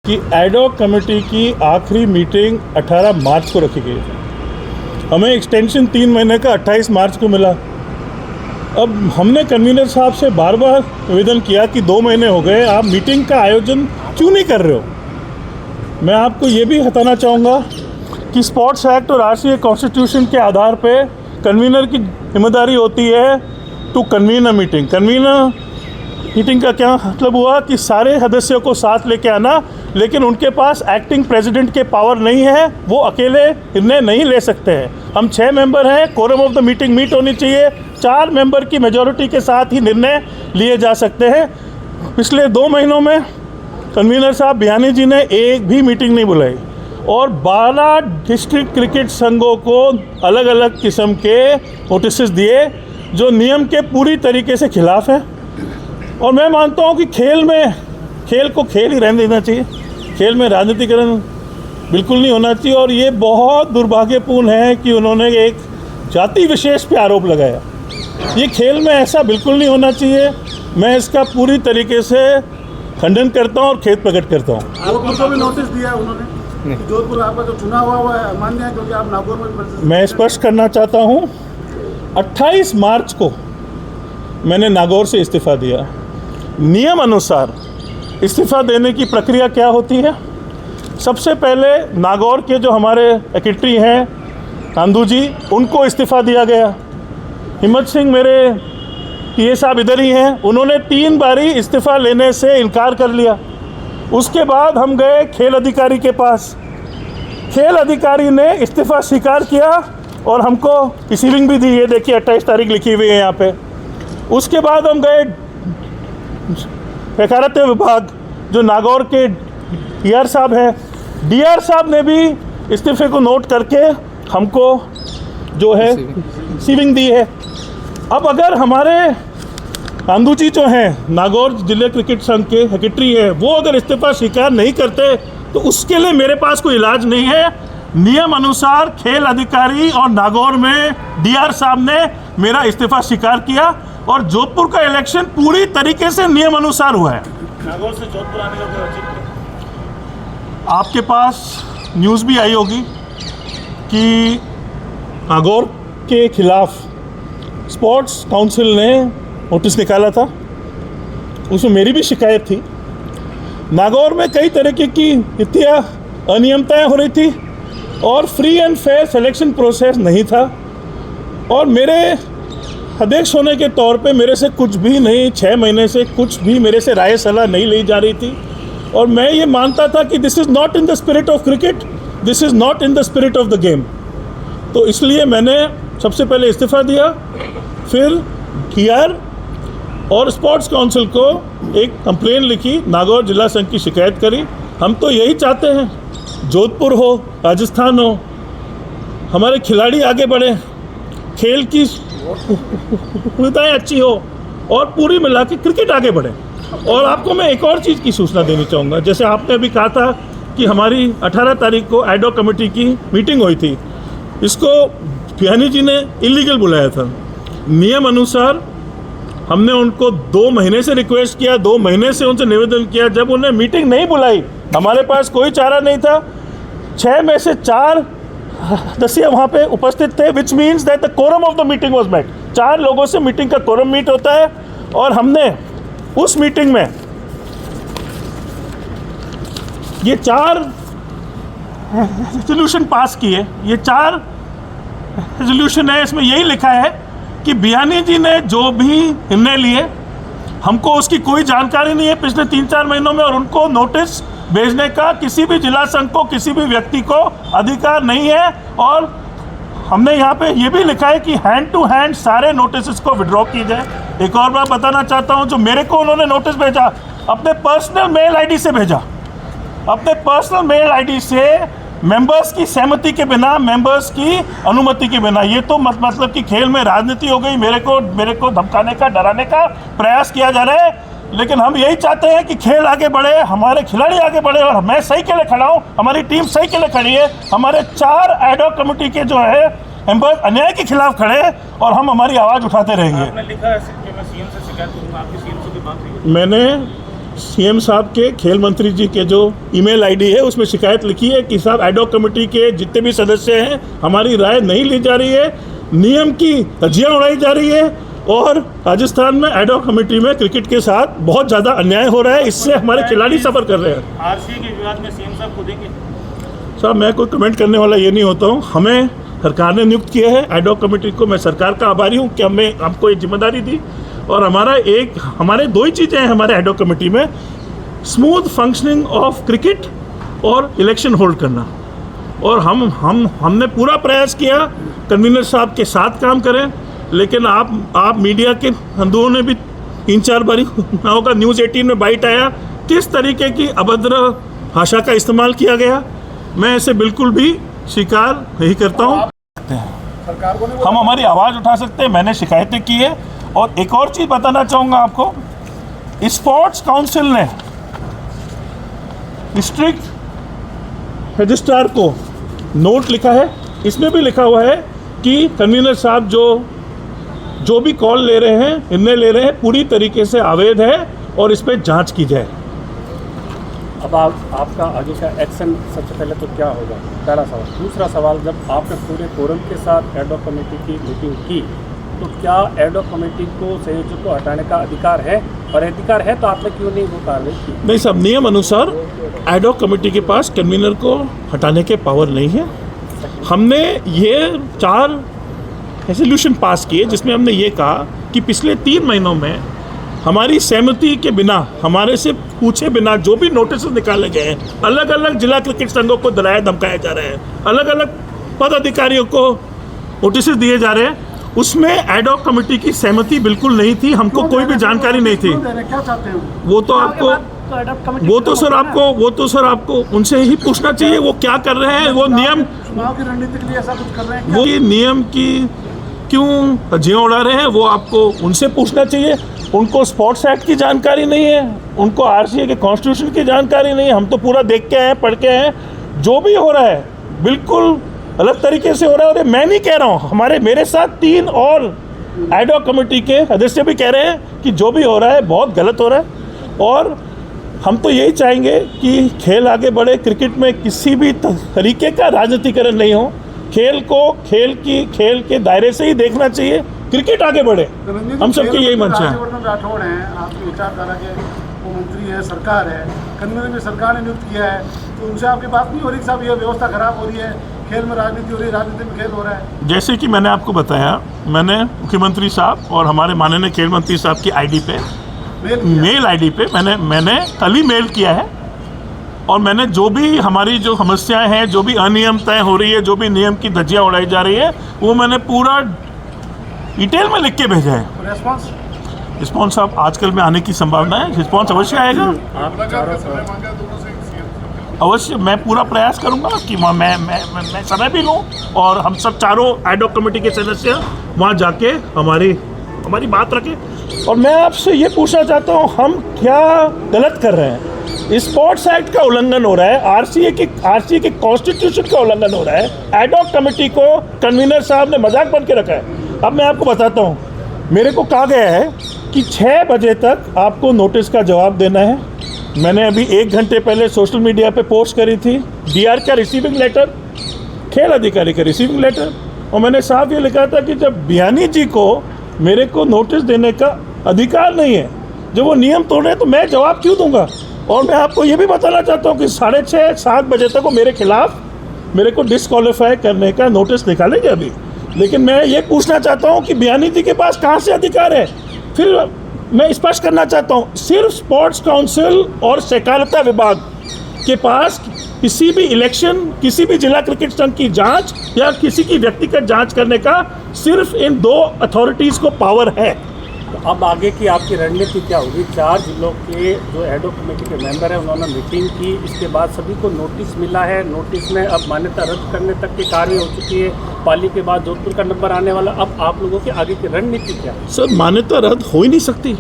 कि ad hoc committee की आखिरी मीटिंग 18 मार्च को रखी गई थी। हमें एक्सटेंशन 3 महीने का 28 मार्च को मिला। अब हमने कन्वीनर साहब से बार बार निवेदन किया कि 2 महीने हो गए, आप मीटिंग का आयोजन क्यों नहीं कर रहे हो। मैं आपको ये भी बताना चाहूँगा कि स्पोर्ट्स एक्ट और आरसीए कॉन्स्टिट्यूशन के आधार पे कन्वीनर की जिम्मेदारी होती है to convene a meeting. Meeting का क्या मतलब हुआ कि सारे सदस्यों को साथ लेके आना, लेकिन उनके पास एक्टिंग प्रेसिडेंट के पावर नहीं है, वो अकेले निर्णय नहीं ले सकते हैं। हम 6 मेंबर हैं, quorum of the meeting meet होनी चाहिए, 4 मेंबर की मेजॉरिटी के साथ ही निर्णय लिए जा सकते हैं। पिछले 2 महीनों में कन्वीनर साहब बियानी जी ने एक भी मीटिंग नहीं बुलाई और 12 डिस्ट्रिक्ट क्रिकेट संघों को अलग अलग किस्म के नोटिस दिए जो नियम के पूरी तरीके से खिलाफ है। और मैं मानता हूँ कि खेल को खेल ही रहने देना चाहिए, खेल में राजनीतिकरण बिल्कुल नहीं होना चाहिए। और ये बहुत दुर्भाग्यपूर्ण है कि उन्होंने एक जाति विशेष पे आरोप लगाया। ये खेल में ऐसा बिल्कुल नहीं होना चाहिए। मैं इसका पूरी तरीके से खंडन करता हूँ और खेद प्रकट करता हूँ। जोधपुर को भी नोटिस दिया है उन्होंने, जोधपुर आपका जो चुना हुआ है अमान्य है क्योंकि आप नागौर में। मैं स्पष्ट करना चाहता हूँ, 28 मार्च को मैंने नागौर से इस्तीफ़ा दिया। नियम अनुसार इस्तीफ़ा देने की प्रक्रिया क्या होती है? सबसे पहले नागौर के जो हमारे सेक्रेटरी हैं कांदू जी, उनको इस्तीफ़ा दिया गया। हिम्मत सिंह मेरे पीए साहब इधर ही हैं, उन्होंने 3 बारी इस्तीफ़ा लेने से इनकार कर लिया। उसके बाद हम गए खेल अधिकारी के पास, खेल अधिकारी ने इस्तीफ़ा स्वीकार किया और हमको रिसीविंग भी दी। ये देखिए 28 तारीख लिखी हुई है यहाँ पे। उसके बाद हम गए बेकारत्व विभाग, जो नागौर के डीआर साहब हैं, डीआर साहब ने भी इस्तीफे को नोट करके हमको जो है रिसीविंग दी है। अब अगर हमारे कांदू जी जो हैं नागौर जिले क्रिकेट संघ के सेक्रेटरी हैं, वो अगर इस्तीफा स्वीकार नहीं करते तो उसके लिए मेरे पास कोई इलाज नहीं है। नियम अनुसार खेल अधिकारी और नागौर में डीआर साहब ने मेरा इस्तीफा स्वीकार किया और जोधपुर का इलेक्शन पूरी तरीके से नियम अनुसार हुआ है। नागौर से जोधपुर आने का कोई औचित्य? आपके पास न्यूज़ भी आई होगी कि नागौर के खिलाफ स्पोर्ट्स काउंसिल ने नोटिस निकाला था, उसमें मेरी भी शिकायत थी। नागौर में कई तरीके की अनियमितताएं हो रही थी और free and fair selection process नहीं था और मेरे अध्यक्ष होने के तौर पे मेरे से कुछ भी नहीं, 6 महीने से कुछ भी मेरे से राय सलाह नहीं ली जा रही थी। और मैं ये मानता था कि this is not in the spirit of cricket, this is not in the spirit of the game. तो इसलिए मैंने सबसे पहले इस्तीफ़ा दिया, फिर डीआर और स्पोर्ट्स काउंसिल को एक कंप्लेन लिखी, नागौर जिला संघ की शिकायत करी। हम तो यही चाहते हैं, जोधपुर हो, राजस्थान हो, हमारे खिलाड़ी आगे बढ़े, खेल की सुविधाएँ अच्छी हो और पूरी मिला के क्रिकेट आगे बढ़े। और आपको मैं एक और चीज़ की सूचना देनी चाहूँगा, जैसे आपने अभी कहा था कि हमारी 18 तारीख को एडॉक कमेटी की मीटिंग हुई थी, इसको बियानी जी ने इलीगल बुलाया था। नियम अनुसार हमने उनको 2 महीने से रिक्वेस्ट किया, 2 महीने से उनसे निवेदन किया। जब उन्हें मीटिंग नहीं बुलाई, हमारे पास कोई चारा नहीं था। 6 में से 4 सदस्य वहाँ पे उपस्थित थे, which means that the quorum of the meeting was met. 4 लोगों से मीटिंग का कोरम मीट होता है और हमने उस मीटिंग में ये 4 रेजोल्यूशन पास किए। ये 4 रेजोल्यूशन है, इसमें यही लिखा है कि बियानी जी ने जो भी निर्णय लिए हमको उसकी कोई जानकारी नहीं है पिछले 3-4 महीनों में, और उनको नोटिस भेजने का किसी भी जिला संघ को, किसी भी व्यक्ति को अधिकार नहीं है। और हमने यहाँ पे ये भी लिखा है कि हैंड टू हैंड सारे नोटिस को विड्रॉ की जाए। एक और बात बताना चाहता हूँ, जो मेरे को उन्होंने नोटिस भेजा अपने पर्सनल मेल आईडी से भेजा, अपने पर्सनल मेल आईडी से, मेंबर्स की सहमति के बिना, मेंबर्स की अनुमति के बिना। ये तो मतलब कि खेल में राजनीति हो गई, मेरे को धमकाने का, डराने का प्रयास किया जा रहा है। लेकिन हम यही चाहते हैं कि खेल आगे बढ़े, हमारे खिलाड़ी आगे बढ़े, और मैं सही के लिए खड़ा हूँ, हमारी टीम सही के लिए खड़ी है। हमारे 4 एडॉक कमेटी के जो है मेंबर अन्याय के खिलाफ खड़े हैं और हम हमारी आवाज़ उठाते रहेंगे। आपने लिखा है कि मैं सीएम से शिकायत करूंगा, आपकी सीएम से भी बात हुई है? मैंने सीएम साहब के, खेल मंत्री जी के जो ईमेल आईडी है उसमें शिकायत लिखी है कि साहब एडॉक कमेटी के जितने भी सदस्य हैं हमारी राय नहीं ली जा रही है, नियम की धज्जियां उड़ाई जा रही है और राजस्थान में एडॉक कमेटी में क्रिकेट के साथ बहुत ज़्यादा अन्याय हो रहा है। इससे हमारे खिलाड़ी सफ़र कर रहे हैं। आरसीए के विवाद में सीएम साहब कूदेंगे? साहब मैं कोई कमेंट करने वाला ये नहीं होता हूँ। हमें सरकार ने नियुक्त किया है एडॉक कमेटी को। मैं सरकार का आभारी हूँ कि हमको ये जिम्मेदारी दी और हमारे दो ही चीज़ें हैं हमारे एडॉक कमेटी में, स्मूथ फंक्शनिंग ऑफ क्रिकेट और इलेक्शन होल्ड करना। और हमने पूरा प्रयास किया कन्वीनर साहब के साथ काम करें, लेकिन आप मीडिया के बंधुओं ने भी 3-4 बारी होगा, न्यूज़ 18 में बाइट आया, किस तरीके की अभद्र भाषा का इस्तेमाल किया गया। मैं इसे बिल्कुल भी स्वीकार नहीं करता हूँ। सरकार को नहीं हम हमारी आवाज़ उठा सकते हैं, मैंने शिकायतें की है। और एक और चीज़ बताना चाहूँगा आपको, स्पोर्ट्स काउंसिल ने डिस्ट्रिक्ट रजिस्ट्रार को नोट लिखा है, इसमें भी लिखा हुआ है कि कन्वीनर साहब जो भी कॉल ले रहे हैं, निर्णय ले रहे हैं, पूरी तरीके से अवैध है और इस पर जांच की जाए। अब आपका आगे का एक्शन सबसे पहले तो क्या होगा, पहला सवाल। दूसरा सवाल, जब आपने पूरे कोरम के साथ एडॉक कमेटी की मीटिंग की तो क्या एडॉक कमेटी को संयोजक को हटाने का अधिकार है, और अधिकार है तो आपने क्यों नहीं वो कार्रवाई की? नहीं साहब, नियम अनुसार एडॉक कमेटी के पास कन्वीनर को हटाने के पावर नहीं है। हमने ये 4 रेजोल्यूशन पास किए जिसमें हमने ये कहा कि पिछले 3 महीनों में हमारी सहमति के बिना, हमारे से पूछे बिना जो भी नोटिस निकाले गए हैं, अलग अलग जिला क्रिकेट संघों को डराया धमकाया जा रहा है, अलग अलग पद अधिकारियों को नोटिस दिए जा रहे हैं, उसमें एडॉक कमेटी की सहमति बिल्कुल नहीं थी, हमको कोई भी जानकारी नहीं थी। क्या चाहते हैं वो तो सर आपको उनसे ही पूछना चाहिए वो क्या कर रहे हैं। वो नियम, चुनाव की रणनीति के लिए ऐसा कुछ कर रहे हैं? वो ये नियम की क्यों धज्जियां उड़ा रहे हैं वो आपको उनसे पूछना चाहिए। उनको स्पोर्ट्स एक्ट की जानकारी नहीं है, उनको आरसीए के कॉन्स्टिट्यूशन की जानकारी नहीं है। हम तो पूरा देख के आए हैं, पढ़ के आए हैं। जो भी हो रहा है बिल्कुल अलग तरीके से हो रहा है। और मैं नहीं कह रहा हूँ, मेरे साथ 3 और एडॉक कमेटी के सदस्य भी कह रहे हैं कि जो भी हो रहा है बहुत गलत हो रहा है। और हम तो यही चाहेंगे कि खेल आगे बढ़े, क्रिकेट में किसी भी तरीके का राजनीतिकरण नहीं हो, खेल को खेल के दायरे से ही देखना चाहिए, क्रिकेट आगे बढ़े। हम सबके यही मंशा है। राज्यवर्धन राठौड़ हैं, आपकी विचारधारा के वो मंत्री है, सरकार है, कन्वीनर भी सरकार ने नियुक्त किया है, तो उनसे आपकी बात नहीं हो रही साहब ये व्यवस्था खराब हो रही है, खेल में राजनीति हो रही है, राजनीति में खेल हो रहा है? जैसे कि मैंने आपको बताया, मैंने मुख्यमंत्री साहब और हमारे माननीय खेल मंत्री साहब की आईडी पे, मेल आईडी पे मैंने कल ही मेल किया है। और मैंने जो भी हमारी जो समस्याएं हैं, जो भी अनियमितताएं हो रही है, जो भी नियम की धज्जियां उड़ाई जा रही है, वो मैंने पूरा डिटेल में लिख के भेजा है। रिस्पॉन्स साहब आजकल में आने की संभावना है, रिस्पॉन्स अवश्य आएगा, अवश्य। मैं पूरा प्रयास करूंगा कि मैं समय भी लूँ और हम सब चारों एडॉक कमेटी के सदस्य वहाँ जाके हमारी बात रखें। और मैं आपसे ये पूछना चाहता हूँ, हम क्या गलत कर रहे हैं? स्पोर्ट्स एक्ट का उल्लंघन हो रहा है, आरसीए के कॉन्स्टिट्यूशन का उल्लंघन हो रहा है, एडॉक कमेटी को कन्वीनर साहब ने मजाक बन के रखा है। अब मैं आपको बताता हूँ, मेरे को कहा गया है कि 6 बजे तक आपको नोटिस का जवाब देना है। मैंने अभी 1 घंटे पहले सोशल मीडिया पे पोस्ट करी थी, डीआर का रिसीविंग लेटर, खेल अधिकारी का रिसीविंग लेटर, और मैंने साफ ये लिखा था कि जब बियानी जी को मेरे को नोटिस देने का अधिकार नहीं है, जब वो नियम तोड़ रहे हैं, तो मैं जवाब क्यों दूंगा? और मैं आपको ये भी बताना चाहता हूँ कि 6:30-7 बजे तक वो मेरे खिलाफ मेरे को डिस्क्वालीफाई करने का नोटिस निकालेंगे अभी। लेकिन मैं ये पूछना चाहता हूँ कि बियानी जी के पास कहाँ से अधिकार है? फिर मैं स्पष्ट करना चाहता हूँ, सिर्फ स्पोर्ट्स काउंसिल और सहकारिता विभाग के पास किसी भी इलेक्शन, किसी भी जिला क्रिकेट संघ की जांच या किसी की व्यक्तिगत जांच करने का सिर्फ इन 2 अथॉरिटीज़ को पावर है। तो अब आगे की आपकी रणनीति क्या होगी? 4 जिलों के जो एडॉक कमेटी के मेंबर हैं उन्होंने मीटिंग की, इसके बाद सभी को नोटिस मिला है, नोटिस में अब मान्यता रद्द करने तक की कार्रवाई हो चुकी है, पाली के बाद जोधपुर का नंबर आने वाला। अब आप लोगों की आगे की रणनीति क्या है? सर, मान्यता रद्द हो ही नहीं सकती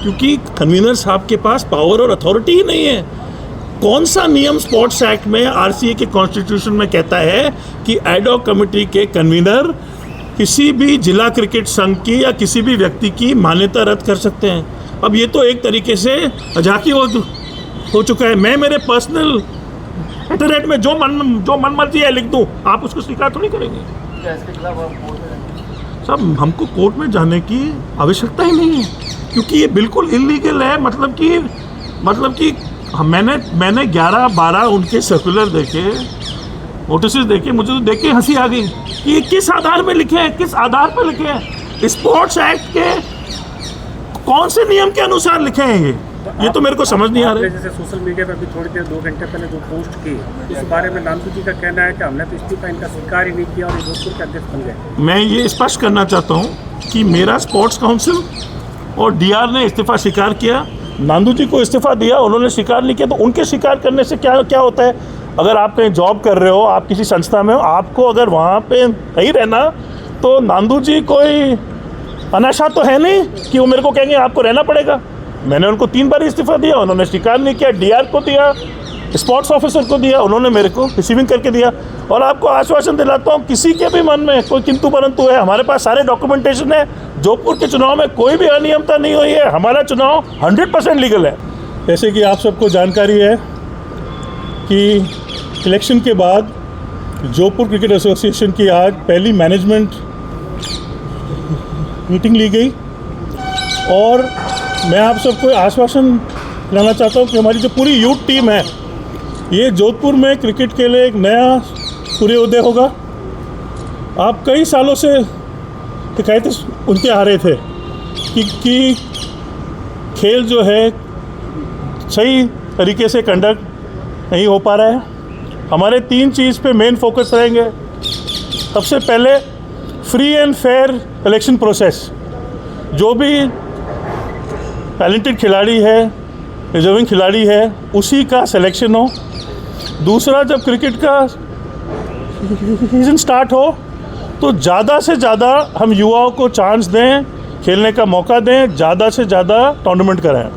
क्योंकि कन्वीनर साहब के पास पावर और अथॉरिटी ही नहीं है। कौन सा नियम स्पोर्ट्स एक्ट में, आरसीए के कॉन्स्टिट्यूशन में कहता है कि एडॉक कमेटी के कन्वीनर किसी भी जिला क्रिकेट संघ की या किसी भी व्यक्ति की मान्यता रद्द कर सकते हैं? अब ये तो एक तरीके से झांकी हो चुका है। मैं मेरे पर्सनल इंटरनेट में जो मन मर्जी है लिख दूं, आप उसको स्वीकार थोड़ी करेंगे। साहब हमको कोर्ट में जाने की आवश्यकता ही नहीं है, क्योंकि ये बिल्कुल इलीगल है। मतलब कि मैंने 11-12 उनके सर्कुलर देखे, नोटिस देखे, मुझे तो देख के हंसी आ गई कि ये किस आधार में लिखे हैं, किस आधार पर लिखे हैं। स्पोर्ट्स एक्ट के कौन से नियम के अनुसार लिखे हैं ये तो मेरे को समझ नहीं आ रहा है। जैसे सोशल मीडिया पर भी थोड़ी देर 2 घंटे पहले जो पोस्ट की, इस बारे में नामजू जी का कहना है कि हमने तो इस्तीफा इनका स्वीकार ही नहीं किया और जोधपुर के अध्यक्ष बन गए। मैं ये स्पष्ट करना चाहता हूँ कि मेरा स्पोर्ट्स काउंसिल और डीआर ने इस्तीफा स्वीकार किया। नांदू जी को इस्तीफा दिया, उन्होंने स्वीकार नहीं किया, तो उनके स्वीकार करने से क्या होता है। अगर आप कहीं जॉब कर रहे हो, आप किसी संस्था में हो, आपको अगर वहाँ पे नहीं रहना, तो नांदू जी कोई अनाशा तो है नहीं कि वो मेरे को कहेंगे आपको रहना पड़ेगा। मैंने उनको 3 बार इस्तीफा दिया, उन्होंने स्वीकार नहीं किया। डीआर को दिया, स्पोर्ट्स ऑफिसर को दिया, उन्होंने मेरे को रिसीविंग करके दिया। और आपको आश्वासन दिलाता हूँ, किसी के भी मन में कोई किंतु परंतु है, हमारे पास सारे डॉक्यूमेंटेशन है। जोधपुर के चुनाव में कोई भी अनियमितता नहीं हुई है, हमारा चुनाव 100% लीगल है। जैसे कि आप सबको जानकारी है कि इलेक्शन के बाद जोधपुर क्रिकेट एसोसिएशन की आज पहली मैनेजमेंट मीटिंग ली गई, और मैं आप सबको आश्वासन दिलाना चाहता हूँ कि हमारी जो पूरी यूथ टीम है, ये जोधपुर में क्रिकेट के लिए एक नया सूर्योदय होगा। आप कई सालों से शिकायतें उनके आ रहे थे कि खेल जो है सही तरीके से कंडक्ट नहीं हो पा रहा है। हमारे 3 चीज़ पे मेन फोकस रहेंगे। सबसे पहले free and fair election process, जो भी टैलेंटेड खिलाड़ी है, रिजर्विंग खिलाड़ी है, उसी का सिलेक्शन हो। दूसरा, जब क्रिकेट का सीजन स्टार्ट हो तो ज़्यादा से ज़्यादा हम युवाओं को चांस दें, खेलने का मौका दें, ज़्यादा से ज़्यादा टूर्नामेंट कराएं।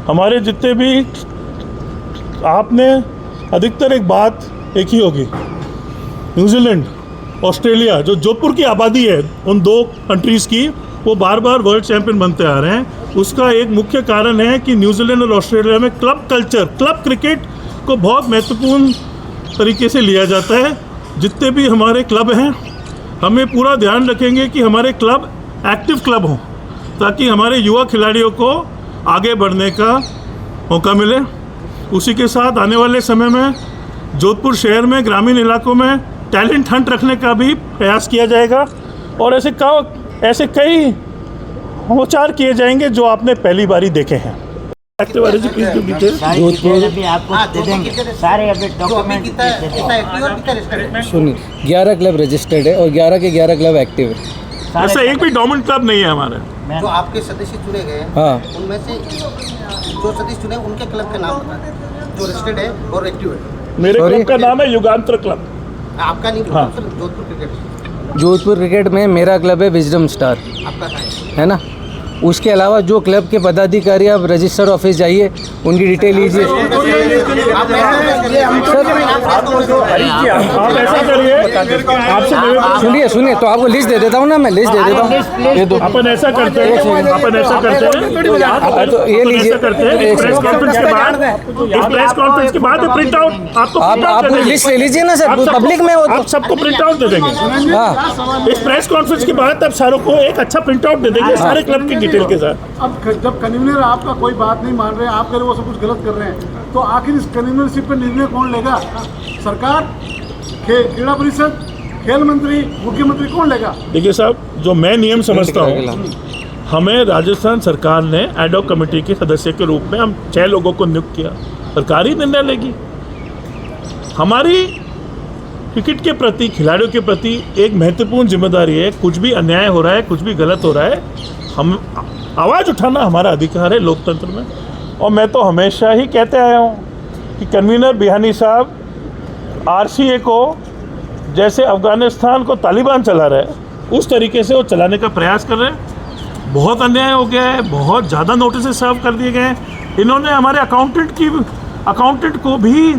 हमारे जितने भी, आपने अधिकतर एक बात एक ही होगी, न्यूजीलैंड, ऑस्ट्रेलिया, जो जोधपुर की आबादी है उन 2 कंट्रीज़ की, वो बार बार वर्ल्ड चैंपियन बनते आ रहे हैं। उसका एक मुख्य कारण है कि न्यूजीलैंड और ऑस्ट्रेलिया में क्लब कल्चर, क्लब क्रिकेट को बहुत महत्वपूर्ण तरीके से लिया जाता है। जितने भी हमारे क्लब हैं, हमें पूरा ध्यान रखेंगे कि हमारे क्लब एक्टिव क्लब हों, ताकि हमारे युवा खिलाड़ियों को आगे बढ़ने का मौका मिले। उसी के साथ आने वाले समय में जोधपुर शहर में, ग्रामीण इलाकों में टैलेंट हंट रखने का भी प्रयास किया जाएगा, और ऐसे कई उपचार किए जाएंगे जो आपने पहली बारी देखे हैं। जोधपुर भी आपको दे देंगे सारे अपडेट डॉक्यूमेंट। सुनिए, 11 क्लब रजिस्टर्ड है और 11 के 11 क्लब एक्टिव है। ऐसा एक भी डोमेंट क्लब नहीं है हमारे। जो आपके सदस्य चुने गए, हाँ, उनमें से जो सदस्य चुने उनके क्लब का नाम जो रजिस्टर्ड है और एक्टिव है। मेरे क्लब का नाम है युगांतर क्लब। आपका नहीं, हाँ। जोधपुर क्रिकेट। जोधपुर क्रिकेट में मेरा क्लब है विजडम स्टार, आपका है ना। उसके अलावा जो क्लब के पदाधिकारी, आप रजिस्टर ऑफिस जाइए, उनकी डिटेल लीजिए। आप ऐसा करिए, आपसे सुनिए, तो आपको लिस्ट दे देता हूँ ना, मैं लिस्ट दे देता हूँ, ये दो। अपन ऐसा करते हैं, तो ये लीजिए, प्रेस कॉन्फ्रेंस के बाद प्रिंट आउट आप लिस्ट ले लीजिए ना सर, पब्लिक में हो तो आप सबको प्रिंट आउट दे देंगे। हाँ, इस प्रेस कॉन्फ्रेंस के बाद अब सारों को एक अच्छा प्रिंट आउट दे देंगे सारे क्लब की डिटेल के साथ। अब जब कन्वीनर आपका कोई बात नहीं मान रहे हैं, आप कह रहे वो सब कुछ गलत कर रहे हैं, तो आखिर इस कन्वीनरशिप पर निर्णय कौन लेगा? सरकार, क्रीड़ा परिषद, खेल मंत्री, मुख्यमंत्री, कौन लेगा? देखिए साहब, जो मैं नियम समझता हूँ, हमें राजस्थान सरकार ने एडॉक कमेटी के सदस्य के रूप में हम 6 लोगों को नियुक्त किया। सरकार ही निर्णय लेगी। हमारी क्रिकेट के प्रति, खिलाड़ियों के प्रति एक महत्वपूर्ण जिम्मेदारी है। कुछ भी अन्याय हो रहा है, कुछ भी गलत हो रहा है, हम आवाज़ उठाना हमारा अधिकार है लोकतंत्र में। और मैं तो हमेशा ही कहते आया हूँ कि कन्वीनर बिहानी साहब आरसीए को जैसे अफ़गानिस्तान को तालिबान चला रहे हैं, उस तरीके से वो चलाने का प्रयास कर रहे हैं। बहुत अन्याय हो गया है, बहुत ज़्यादा नोटिस सर्व कर दिए गए हैं। इन्होंने हमारे अकाउंटेंट को भी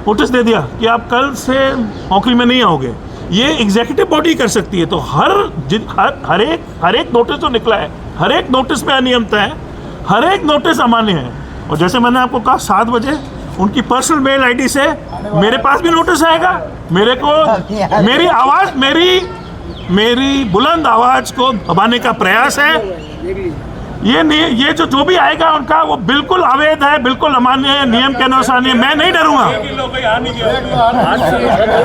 नोटिस दे दिया कि आप कल से नौकरी में नहीं आओगे। ये एग्जीक्यूटिव बॉडी कर सकती है। तो हर एक नोटिस जो निकला है, हर एक नोटिस में अनियमितता है। हर एक नोटिस अमान्य है। और जैसे मैंने आपको कहा 7 बजे उनकी पर्सनल मेल आईडी से मेरे पास भी नोटिस आएगा। मेरे को मेरी आवाज़ मेरी बुलंद आवाज़ को दबाने का प्रयास है। ये जो भी आएगा उनका वो बिल्कुल अवैध है, बिल्कुल अमान्य है, नियम के अनुसार नहीं। मैं नहीं डरूंगा।